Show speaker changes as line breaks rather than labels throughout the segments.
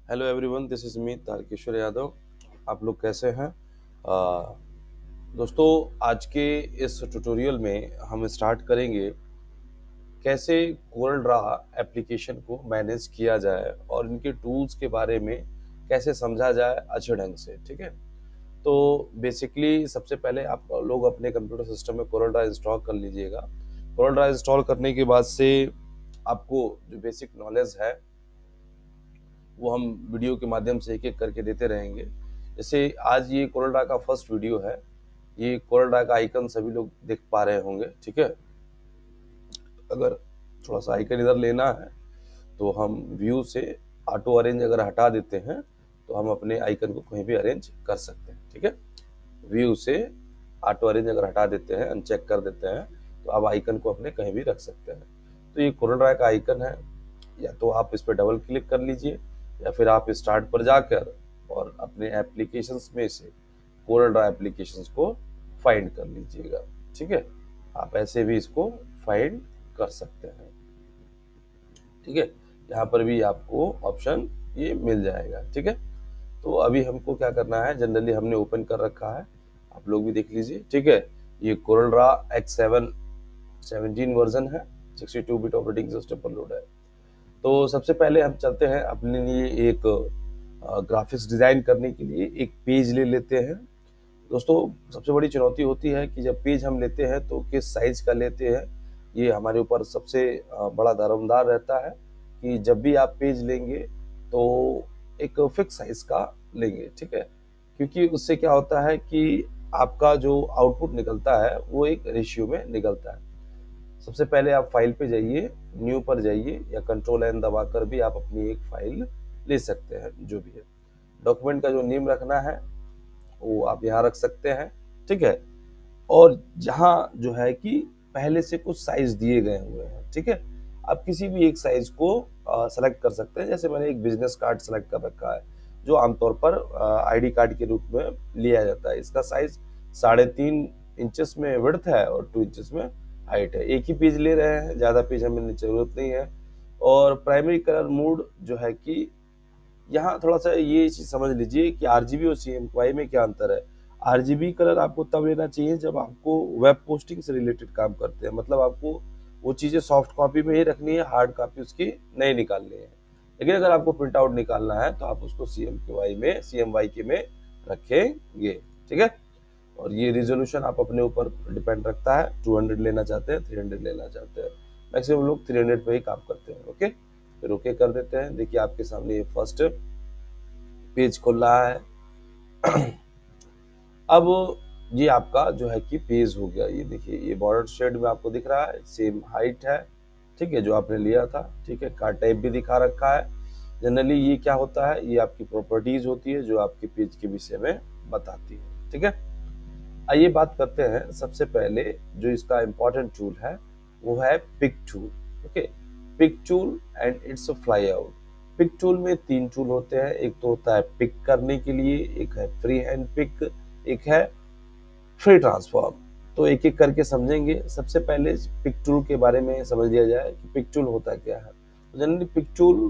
Hello everyone, this is me Tarakeshwar Yadav. आप लोग कैसे हैं? दोस्तों, आज के इस ट्यूटोरियल में हम स्टार्ट करेंगे कैसे कोरल ड्रा एप्लीकेशन को मैनेज किया जाए और इनके टूल्स के बारे में कैसे समझा जाए अच्छे ढंग से। ठीक है, तो बेसिकली सबसे पहले आप लोग अपने कंप्यूटर सिस्टम में कोरल ड्रा इंस्टॉल कर लीजिएगा। कोरल ड्रा इंस्टॉल करने के बाद से आपको जो बेसिक नॉलेज है वो हम वीडियो के माध्यम से एक एक करके देते रहेंगे। जैसे आज ये कोरल ड्रा का फर्स्ट वीडियो है। ये कोरल ड्रा का आइकन सभी लोग देख पा रहे होंगे। ठीक है, अगर थोड़ा सा आइकन इधर लेना है तो हम व्यू से ऑटो अरेंज अगर हटा देते हैं तो हम अपने आइकन को कहीं भी अरेंज कर सकते हैं। ठीक है, व्यू से ऑटो अरेंज अगर हटा देते हैं, अनचेक कर देते हैं, तो आप आइकन को अपने कहीं भी रख सकते हैं। तो ये कोरल ड्रा का आइकन है, या तो आप इस पर डबल क्लिक कर लीजिए या फिर आप स्टार्ट पर जाकर और अपने एप्लीकेशंस में से कोरल ड्रा एप्लीकेशंस को फाइंड कर लीजिएगा। ठीक है, आप ऐसे भी इसको फाइंड कर सकते हैं। ठीक है, यहाँ पर भी आपको ऑप्शन ये मिल जाएगा। ठीक है, तो अभी हमको क्या करना है, जनरली हमने ओपन कर रखा है, आप लोग भी देख लीजिए। ठीक है, ये कोरल ड्रा X7 17 वर्जन है, 62 बिट ऑपरेटिंग सिस्टम पर लोड है। तो सबसे पहले हम चलते हैं अपने लिए एक ग्राफिक्स डिजाइन करने के लिए एक पेज ले लेते हैं। दोस्तों, सबसे बड़ी चुनौती होती है कि जब पेज हम लेते हैं तो किस साइज का लेते हैं, ये हमारे ऊपर सबसे बड़ा दारोमदार रहता है कि जब भी आप पेज लेंगे तो एक फिक्स साइज का लेंगे। ठीक है, क्योंकि उससे क्या होता है कि आपका जो आउटपुट निकलता है वो एक रेशियो में निकलता है। सबसे पहले आप फाइल पे जाइए, न्यू पर जाइए या कंट्रोल एन दबाकर भी आप अपनी एक फाइल ले सकते हैं। जो भी है, डॉक्यूमेंट का जो नेम रखना है वो आप यहाँ रख सकते हैं। ठीक है, और जहाँ जो है कि पहले से कुछ साइज दिए गए हुए हैं, ठीक है, आप किसी भी एक साइज को सेलेक्ट कर सकते हैं। जैसे मैंने एक बिजनेस कार्ड सेलेक्ट कर रखा है जो आमतौर पर आईडी कार्ड के रूप में लिया जाता है। इसका साइज 3.5 इंचेस में विड्थ है और 2 इंचेस में हाइट है। एक ही पेज ले रहे हैं, ज़्यादा पेज हमें जरूरत नहीं है। और प्राइमरी कलर मोड जो है कि यहाँ थोड़ा सा ये चीज समझ लीजिए कि आरजीबी और सीएमवाई में क्या अंतर है। आरजीबी कलर आपको तब लेना चाहिए जब आपको वेब पोस्टिंग से रिलेटेड काम करते हैं, मतलब आपको वो चीजें सॉफ्ट कॉपी में ही रखनी है, हार्ड कॉपी उसकी नहीं निकालनी है। लेकिन अगर आपको प्रिंट आउट निकालना है तो आप उसको सीएमवाई के में रखेंगे। ठीक है, और ये रिजोल्यूशन आप अपने ऊपर डिपेंड रखता है, 200 लेना चाहते हैं, 300 लेना चाहते हैं। मैक्सिमम लोग 300 पे ही काम करते हैं। ओके, फिर ओके कर देते हैं। देखिए आपके सामने ये फर्स्ट पेज खुल रहा है। अब ये आपका जो है कि पेज हो गया। ये देखिए, ये बॉर्डर शेड में आपको दिख रहा है, सेम हाइट है। ठीक है, जो आपने लिया था। ठीक है, कार्ड टाइप भी दिखा रखा है। जनरली ये क्या होता है, ये आपकी प्रॉपर्टीज होती है जो आपके पेज के विषय में बताती है। ठीक है, आइए बात करते हैं। सबसे पहले जो इसका इम्पोर्टेंट टूल है वो है pick tool. Okay, pick tool and it's fly out. Pick tool में 3 टूल होते हैं। एक तो होता है पिक करने के लिए, एक है फ्री हैंड पिक, एक है फ्री ट्रांसफॉर्म। तो एक एक करके समझेंगे। सबसे पहले पिक टूल के बारे में समझ लिया जाए कि पिक टूल होता क्या है। तो generally pick tool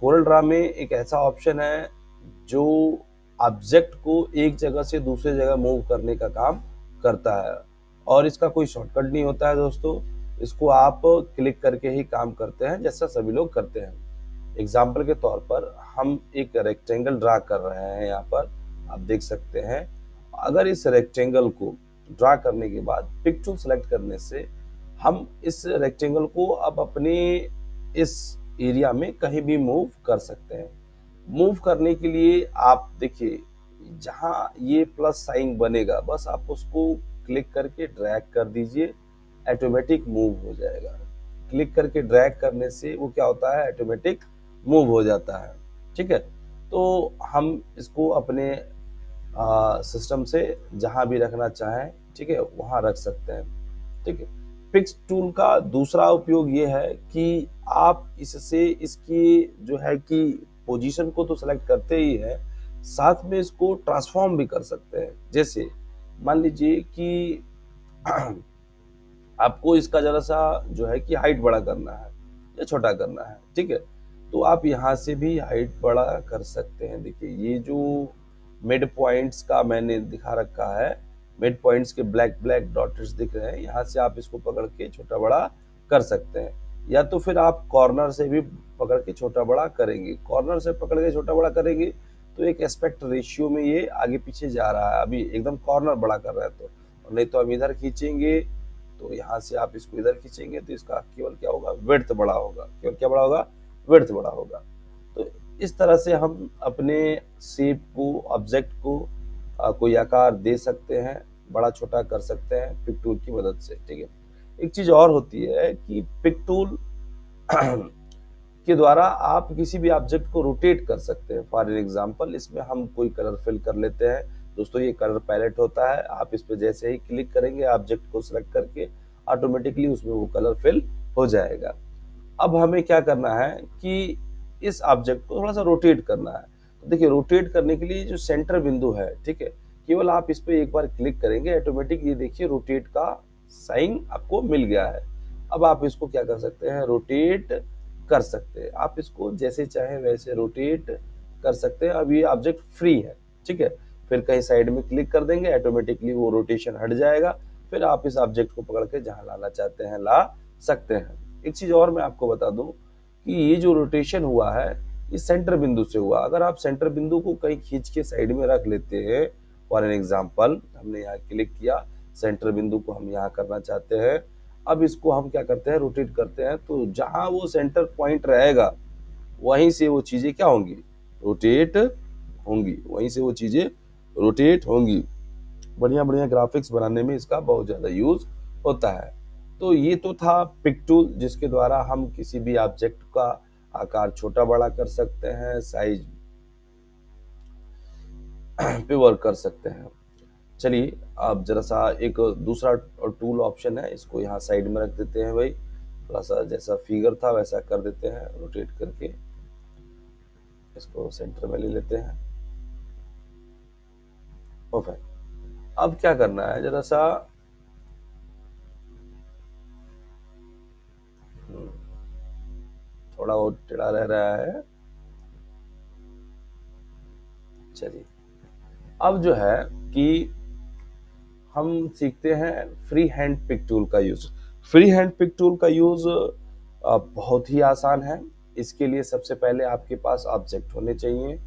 Corel Draw में एक ऐसा ऑप्शन है जो ऑब्जेक्ट को एक जगह से दूसरे जगह मूव करने का काम करता है, और इसका कोई शॉर्टकट नहीं होता है दोस्तों। इसको आप क्लिक करके ही काम करते हैं, जैसा सभी लोग करते हैं। एग्जाम्पल के तौर पर हम एक रेक्टेंगल ड्रा कर रहे हैं। यहाँ पर आप देख सकते हैं, अगर इस रेक्टेंगल को ड्रा करने के बाद पिक टूल सेलेक्ट करने से हम इस रेक्टेंगल को अब अपने इस एरिया में कहीं भी मूव कर सकते हैं। मूव करने के लिए आप देखिए, जहां ये प्लस साइन बनेगा बस आप उसको क्लिक करके ड्रैग कर दीजिए, ऑटोमेटिक मूव हो जाएगा। क्लिक करके ड्रैग करने से वो क्या होता है, ऑटोमेटिक मूव हो जाता है। ठीक है, तो हम इसको अपने सिस्टम से जहां भी रखना चाहें, ठीक है, वहां रख सकते हैं। ठीक है, फिक्स टूल का दूसरा उपयोग ये है कि आप इससे इसकी जो है कि पोजीशन को तो सेलेक्ट करते ही है, साथ में इसको ट्रांसफॉर्म भी कर सकते हैं। जैसे मान लीजिए कि आपको इसका जरा सा जो है कि हाइट बड़ा करना है या छोटा करना है। ठीक है, तो आप यहाँ से भी हाइट बड़ा कर सकते हैं। देखिए ये जो मिड पॉइंट्स का मैंने दिखा रखा है, मिड पॉइंट्स के ब्लैक ब्लैक डॉट्स दिख रहे हैं, यहाँ से आप इसको पकड़ के छोटा बड़ा कर सकते हैं। या तो फिर आप कॉर्नर से भी पकड़ के छोटा बड़ा करेंगे। कॉर्नर से पकड़ के छोटा बड़ा करेंगे तो एक एस्पेक्ट रेशियो में ये आगे पीछे जा रहा है, अभी एकदम कॉर्नर बड़ा कर रहा है। तो और नहीं तो हम इधर खींचेंगे, तो यहाँ से आप इसको इधर खींचेंगे तो इसका केवल क्या होगा, विड्थ बड़ा होगा। केवल क्या बड़ा होगा, विड्थ बड़ा होगा। तो इस तरह से हम अपने शेप को, ऑब्जेक्ट को कोई आकार दे सकते हैं, बड़ा छोटा कर सकते हैं पिक टूल की मदद से। ठीक है। एक चीज और होती है कि पिक टूल के द्वारा आप किसी भी ऑब्जेक्ट को रोटेट कर सकते हैं। फॉर एग्जांपल इसमें हम कोई कलर फिल कर लेते हैं। दोस्तों ये कलर पैलेट होता है, आप इस पे जैसे ही क्लिक करेंगे ऑब्जेक्ट को सिलेक्ट करके ऑटोमेटिकली उसमें वो कलर फिल हो जाएगा। अब हमें क्या करना है कि इस ऑब्जेक्ट को थोड़ा सा रोटेट करना है। तो देखिए रोटेट करने के लिए जो सेंटर बिंदु है, ठीक है, केवल आप इस पे एक बार क्लिक करेंगे, ऑटोमेटिक ये देखिए रोटेट का साइन आपको मिल गया है। अब आप इसको क्या कर सकते हैं, रोटेट कर सकते हैं। आप इसको जैसे चाहे वैसे रोटेट कर सकते हैं। अब ये ऑब्जेक्ट फ्री है, ठीक है। फिर कहीं साइड में क्लिक कर देंगे, ऑटोमेटिकली वो रोटेशन हट जाएगा। फिर आप इस ऑब्जेक्ट को पकड़ के जहां लाना चाहते हैं ला सकते हैं। एक चीज और मैं आपको बता दूं कि ये जो रोटेशन हुआ है ये सेंटर बिंदु से हुआ। अगर आप सेंटर बिंदु को कहीं खींच के साइड में रख लेते हैं, फॉर एन एग्जाम्पल हमने यहाँ क्लिक किया, सेंटर बिंदु को हम यहाँ करना चाहते हैं। अब इसको हम क्या करते हैं, रोटेट करते हैं, तो जहां वो सेंटर पॉइंट रहेगा वहीं से वो चीजें क्या होंगी, रोटेट होंगी। वहीं से वो चीजें रोटेट होंगी। बढ़िया बढ़िया ग्राफिक्स बनाने में इसका बहुत ज्यादा यूज होता है। तो ये तो था पिक टूल, जिसके द्वारा हम किसी भी ऑब्जेक्ट का आकार छोटा बड़ा कर सकते हैं, साइज पे वर्क कर सकते हैं। चलिए अब जरा सा एक दूसरा टूल ऑप्शन है, इसको यहाँ साइड में रख देते हैं भाई। थोड़ा सा जैसा फिगर था वैसा कर देते हैं, रोटेट करके इसको सेंटर में ले लेते हैं। परफेक्ट। अब क्या करना है, जरा सा थोड़ा वो टेढ़ा रह रहा है। चलिए अब जो है कि हम सीखते हैं फ्री हैंड पिक टूल का use. Free hand pick tool का यूज बहुत ही आसान है। इसके लिए सबसे पहले आपके पास ऑब्जेक्ट होने चाहिए।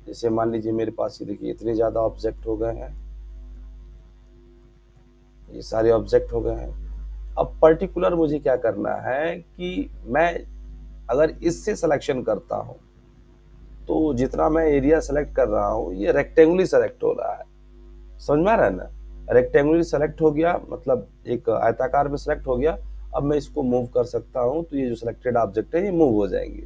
जैसे मान लीजिए मेरे पास ये देखिए इतने ज्यादा ऑब्जेक्ट हो गए हैं, ये सारे ऑब्जेक्ट हो गए हैं। अब पर्टिकुलर मुझे क्या करना है कि मैं अगर इससे सिलेक्शन करता हूं तो जितना मैं एरिया सेलेक्ट कर रहा हूं ये रेक्टेंगुलर सेलेक्ट हो रहा है। समझ में आ रहा है ना, रेक्टेंगुलर सेलेक्ट हो गया, मतलब एक आयताकार में सेलेक्ट हो गया। अब मैं इसको मूव कर सकता हूं तो ये जो सिलेक्टेड ऑब्जेक्ट है ये मूव हो जाएंगे।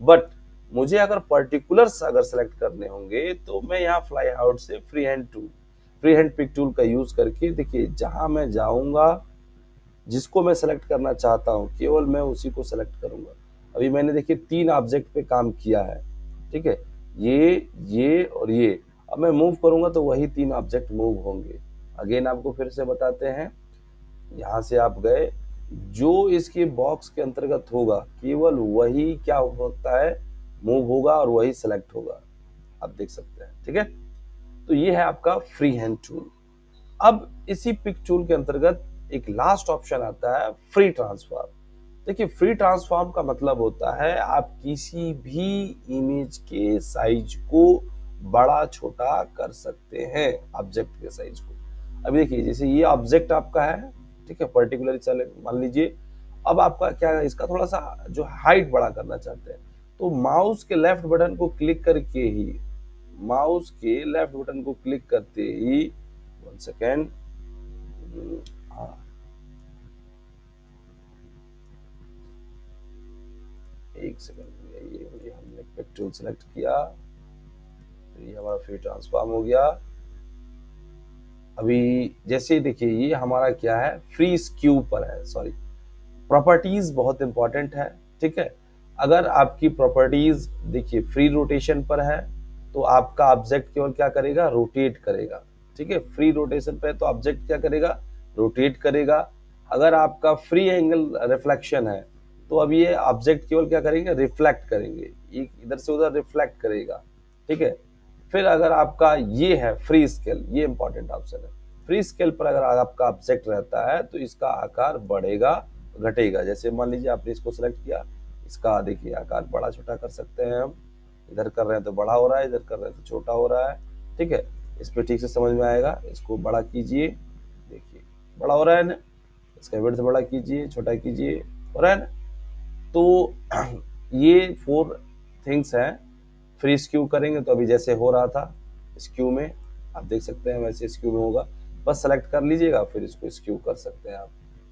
बट मुझे अगर पर्टिकुलर्स अगर सेलेक्ट करने होंगे तो मैं यहाँ फ्लाई आउट से फ्री हैंड पिक टूल का यूज करके, देखिए जहां मैं जाऊंगा जिसको मैं सेलेक्ट करना चाहता हूँ केवल मैं उसी को सेलेक्ट करूंगा। अभी मैंने देखिए 3 ऑब्जेक्ट पे काम किया है, ठीक है, ये और ये। अब मैं मूव करूंगा तो वही 3 ऑब्जेक्ट मूव होंगे। अगेन आपको फिर से बताते हैं, यहाँ से आप गए, जो इसके बॉक्स के अंतर्गत होगा केवल वही क्या हो सकता है, मूव होगा और वही सेलेक्ट होगा। आप देख सकते हैं, ठीक है। तो ये है आपका फ्री हैंड टूल। अब इसी पिक टूल के अंतर्गत एक लास्ट ऑप्शन आता है फ्री ट्रांसफॉर्म। देखिए फ्री ट्रांसफॉर्म का मतलब होता है आप किसी भी इमेज के साइज को बड़ा छोटा कर सकते हैं, ऑब्जेक्ट के साइज को। अभी देखिए जैसे ये ऑब्जेक्ट आपका है, ठीक है, पर्टिकुलर मान लीजिए। अब आपका क्या है, इसका थोड़ा सा जो हाइट बड़ा करना चाहते हैं तो माउस के लेफ्ट बटन को क्लिक करके ही, माउस के लेफ्ट बटन को क्लिक करते ही, 1 सेकेंड, हाँ एक सेकंड, ये हमने पिक टूल सेलेक्ट किया, ये हमारा फ्री ट्रांसफॉर्म हो गया। अभी जैसे देखिए ये हमारा क्या है, फ्री स्क्यू पर है, सॉरी, प्रॉपर्टीज बहुत इंपॉर्टेंट है, ठीक है। अगर आपकी प्रॉपर्टीज देखिए फ्री रोटेशन पर है तो आपका ऑब्जेक्ट केवल क्या करेगा, रोटेट करेगा, ठीक है। फ्री रोटेशन पे है तो ऑब्जेक्ट क्या करेगा, रोटेट करेगा। अगर आपका फ्री एंगल रिफ्लेक्शन है तो अब ये ऑब्जेक्ट केवल क्या करेंगे, रिफ्लेक्ट करेंगे। एक इधर से उधर रिफ्लेक्ट करेगा, ठीक है। फिर अगर आपका ये है फ्री स्केल, ये इंपॉर्टेंट ऑप्शन है। फ्री स्केल पर अगर आपका ऑब्जेक्ट रहता है तो इसका आकार बढ़ेगा घटेगा। जैसे मान लीजिए आपने इसको सेलेक्ट किया, इसका देखिए आकार बड़ा छोटा कर सकते हैं हम, इधर कर रहे हैं तो बड़ा हो रहा है, इधर कर रहे हैं तो छोटा हो रहा है, ठीक है। इस पर ठीक से समझ में आएगा। इसको बड़ा कीजिए, देखिए बड़ा हो रहा है ना, इसका विड्थ बड़ा कीजिए, छोटा कीजिए, हो रहा है ना। तो ये 4 थिंग्स हैं। फ्री स्क्यू करेंगे तो अभी जैसे हो रहा था स्क्यू में, आप देख सकते हैं वैसे स्क्यू में होगा। बस सेलेक्ट कर लीजिएगा, फिर इसको स्क्यू कर सकते हैं आप,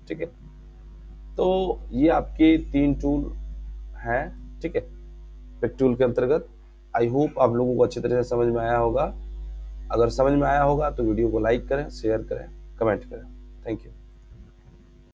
ठीक है। तो ये आपके 3 टूल हैं, ठीक है, पिक टूल के अंतर्गत। आई होप आप लोगों को अच्छी तरह से समझ में आया होगा। अगर समझ में आया होगा तो वीडियो को लाइक करें, शेयर करें, कमेंट करें। Thank you.